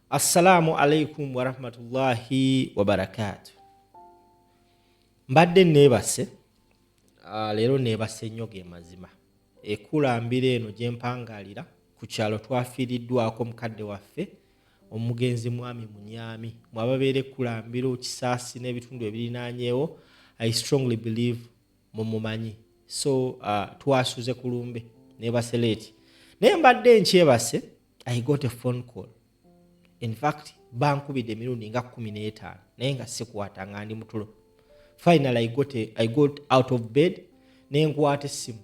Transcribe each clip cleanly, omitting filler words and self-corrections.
Assalamu alaikum wa rahmatullahi wa barakatuh. Mbadde neebase leero neebase nnyo ge mazima. Ekulambira eno gye mpangalira ku kyalo twafiiriddwako mukadde waffe omugenzi mwami Munyami mwababeera ekulambira Kisaasi n'ebitundu ebirinaanyeewo. I strongly believe mumumanyi. So twasuze kulumbe neebase leeti. Naye mbadde nkyebase, I got a phone call. In fact, bankubidde emirundi nga 15 naye nga sikwata nga ndi mutulo. Finally I got out of bed ne nkwata essimu.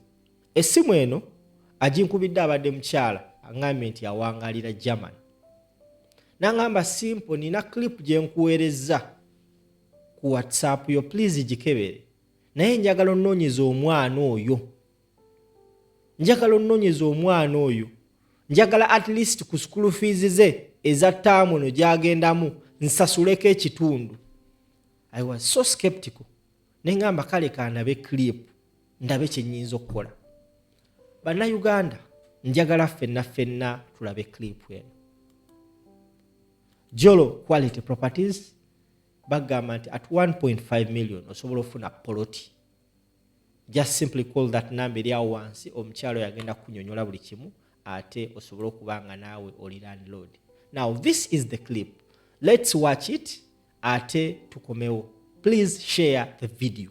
Essimu eno aginkubidde abadde mukyala angambye nti yawangalira German. Nangamba simple nina clip gye nkuweerezza ku WhatsApp yo, please gikebere. Naye njagala onnoonyeza omwana oyo. Njagala at least ku school fees ze eza ttaamu no gyagendamu nsasuleko ekitundu. I was so skeptical. Nengamba kale kandabe clip ndabe kye nnyinza okukola. Bannayuganda njagala ffenna tulabe clip eno. Jolo Quality Properties bagamba nti at 1.5 million osobola ofuna poloti. Just simply call that number eri awo wansi, omukyalo yagenda kunyonyola buli kimu ate osobola okubanga naawe oli landlord. Now this is the clip. Let's watch it ate tukomewo. Please share the video.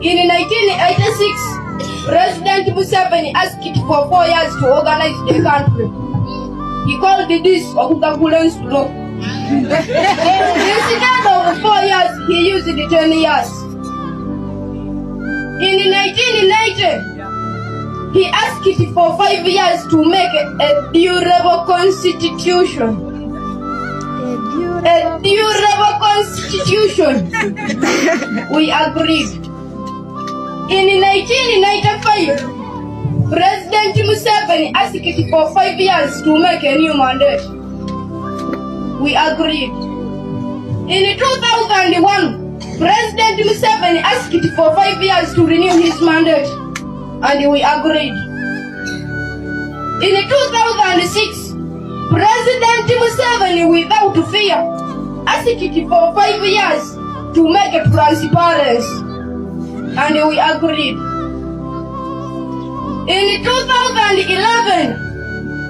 In 1986, President Museveni asked for 4 years to organize the country. He called this Kyagulanyi law. Instead of 4 years, he used 10 years. In 1990, he asked for 5 years to make a durable constitution. A durable constitution. We agreed. In 1995, President Museveni asked for 5 years to make a new mandate. We agreed. In 2001, President Museveni asked for 5 years to renew his mandate, and we agreed. In 2006, President Museveni, without fear, asked for 5 years to make a transparency, and we agreed. In 2011,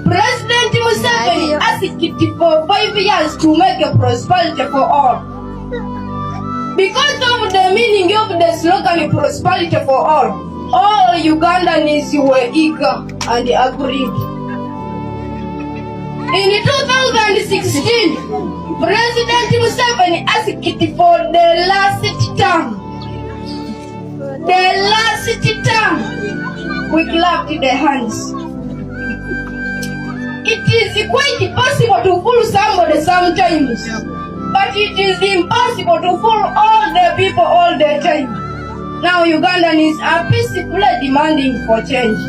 President Museveni asked for 5 years to make a prosperity for all. Because of the meaning of the slogan prosperity for all Ugandans were eager and agreed. In 2016, President Museveni asked for the last term. We clapped the hands. It is quite possible to fool somebody sometimes, but it is impossible to fool all the people all the time. Now Ugandans are peacefully demanding for change.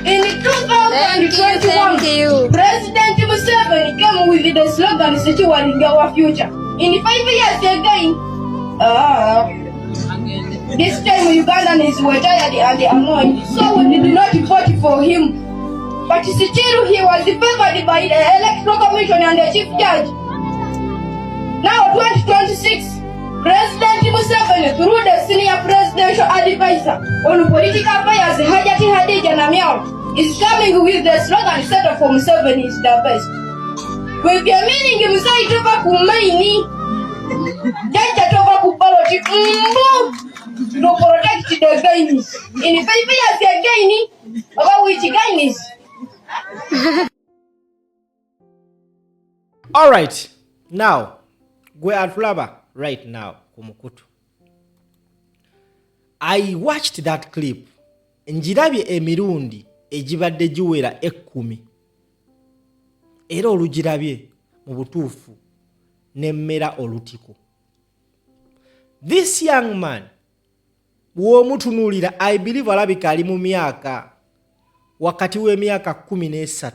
In 2021, President Museveni came with the slogan securing our future. In 5 years again, this time Ugandans were tired and annoyed, so we did not vote for him. But still he was favored by the Electoral Commission and the Chief Judge. Now 2026, President Museveni, through the Senior Presidential Advisor on Political Affairs, Hajati Hadija Namyao, is coming with the slogan set for Museveni is the best. With the meaning Musai Toba Kumaini, Jaja Toba Kupaloti, to protect the Gainis. In 5 years, the Gaini, about which Gainis. All right, now gwe atulaba right now kumukutu. I watched that clip. Njirabye emirundi egibadde giwera 10 era olugirabye mu butuufu nemmera olutiko. This young man bw'omutunuulira, I believe alabika ali mu myaka wakati w'emyaka 13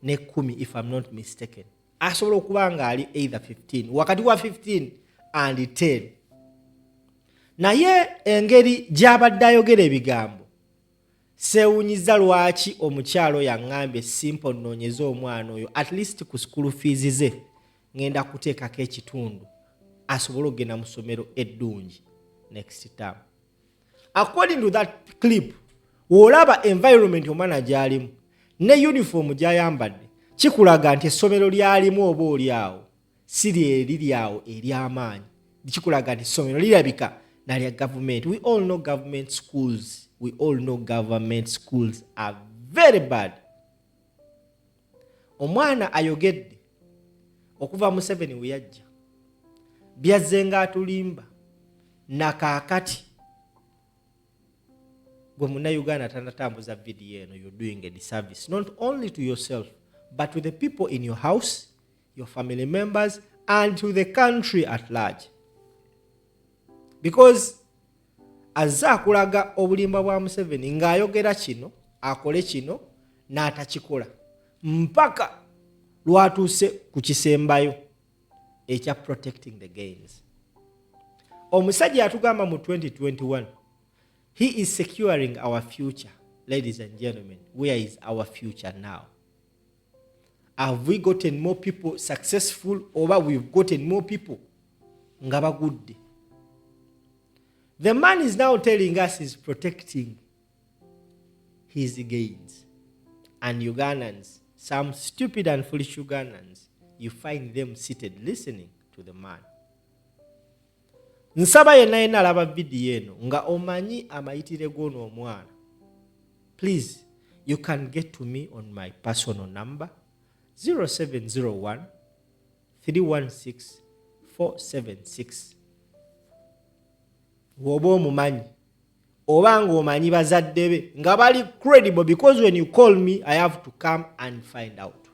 ne 10 if I'm not mistaken. Asobola okuba nga ali either 15, wakati wa 15 and 10. Naye engeri gy'abadde ayogera ebigambo Sewunyiza lwaki omukyalo yaŋŋambye simple nnoonyeza omwana oyo at least ku school fees ze ngenda kuteekako ekitundu asobole okugenda mu ssomero eddungi next term. According to that clip, w'olaba environment omwana gy'alimu ne uniform gy'ayambadde kikulaga nti essomero ly'alimu oba oliawo si liri awo ery'amaanyi. Kikulaga nti essomero lirabika nalya government. We all know government schools. We all know government schools are very bad. Omwana ayogedde okuva mu 7 we yajja byazze nga atulimba nakaakati gwe munnayuganda tanatambuza vidiyo eno. You're doing a disservice not only to yourself but to the people in your house, your family members and to the country at large. Because azza akulaga obulimba bwa Museveni ng'ayogera kino akole kino n'atakikola mpaka lwatuuse ku kisembayo ekya protecting the gains. Omusajja yatugamba mu 2021 he is securing our future. Ladies and gentlemen, where is our future now? Have we gotten more people successful or we've gotten more people nga bagudde? The man is now telling us he's protecting his gains. And Ugandans, some stupid and foolish Ugandans, you find them seated listening to the man. Nsaba yenna yenna alaba vidiyo eno nga omanyi amayitire g'ono omwana. Please, you can get to me on my personal number 0701 316 476. Woba omumanyi oba ng'omanyi bazadde be nga bali credible, because when you call me I have to come and find out.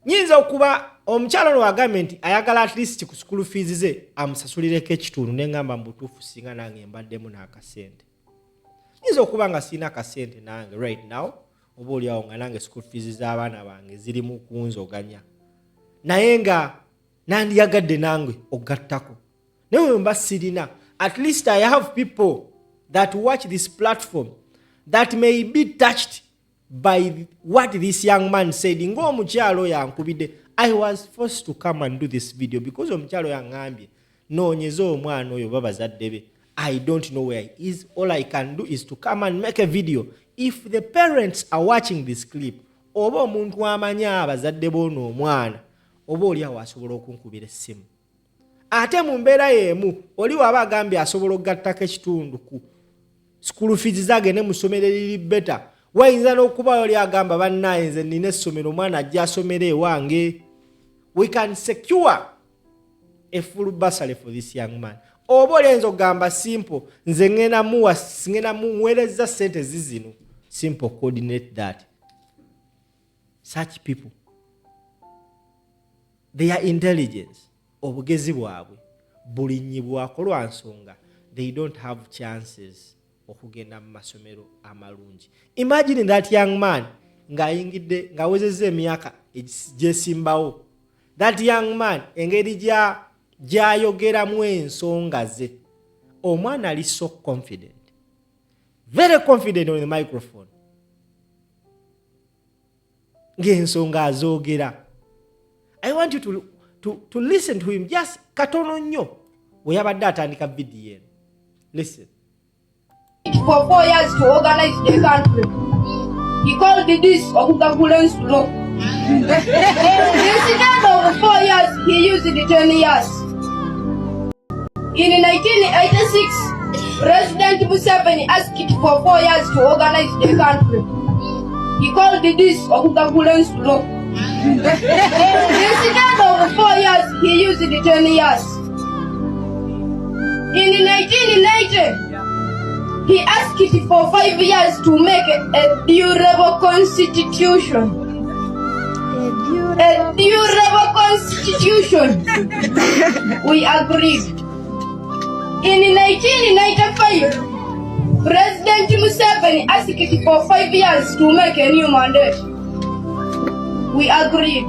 Nyinza okuba omukyalo no agambye nti ayagala at least ku school fees ze amusasulireko ekitundu n'engamba mbutuufu singa nange mbaddemu n'akasente. Nyinza okuba nga sina akasente nange right now oba oliawo nga nange school fees z'abaana bange zirimu kunzoganya naye nga nandiyagadde nange ogattako. Naye mba sirina. At least I have people that watch this platform that may be touched by what this young man said. Ng'omukyalo yankubidde. I was forced to come and do this video because omukyalo yaŋŋambye noonyeza omwana oyo babazadde be. I don't know where he is. All I can do is to come and make a video. If the parents are watching this clip, oba omuntu amanyi abazadde b'ono omwana, oba oliawo asobola okunkubira essimu. Ate mu mbeera y'emu oli waba agambye asobola okugattako ekitundu ku school fees zagende mu ssomero eriri beta, wayinza n'okuba oli agamba bannaye nze nina essomero omwana ajja asomero ewange. We can secure a full bursary for this young man. Oba olenza okugamba simple nze ngenda muweereza ssente zizino. Simple coordinate that. Such people, their intelligence, obugezi bwabwe bulinyibwako lwa nsonga they don't have chances okugenda mu masomero amalungi. Imagine that young man ng'ayingidde ng'awezezza emyaka gyesimbawo. That young man engeri gy'ayogeramu ensonga ze. Omwana ali so confident, very confident on the microphone. Ng'ensonga azoogera. I want you to listen to him just katono nnyo weyabadde atandika vidiyo eno. Listen. For 4 years to organize the country. He called this Kyagulanyi law. Instead of 4 years, he used 10 years. In 1986, President Museveni asked for 4 years to organize the country. He called this Kyagulanyi law. Instead of 4 years, he used 10 years. In 1990, he asked for 5 years to make a durable constitution. A durable constitution. We agreed. In 1995, President Museveni asked for 5 years to make a new mandate. We agreed.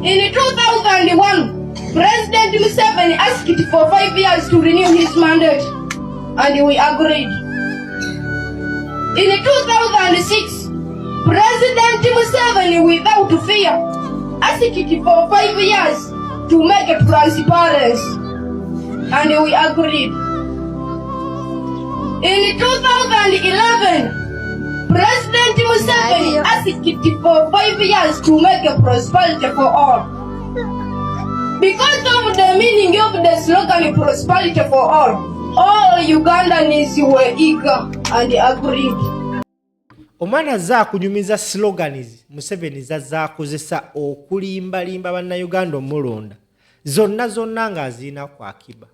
In 2001, President Museveni asked for 5 years to renew his mandate. and we agreed. In 2006, President Museveni, without fear, asked for 5 years to make a transparency, and we agreed. In 2011, President Museveni asked for 5 years to make a prosperity for all. Because of the meaning of the slogan prosperity for all Ugandans were eager and agreed. Omwana za kunyumiza slogans Museveni zazaakozesa okulimbalimba bannayuganda omulonda zonna nga azina ku akiba.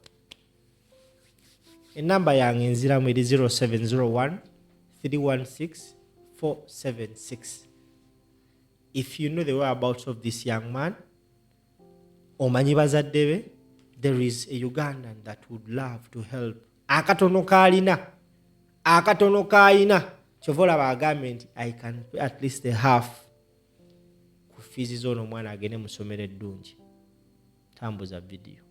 Enamba yange enziramu eri 0701 316 476. If you know the whereabouts of this young man, omanyi bazadde be, there is a Ugandan that would love to help. Akatono kaalina kyovola bagambe nti I can pay at least a half ku fees z'ono omwana agende musomero eddungi. Tambuza video.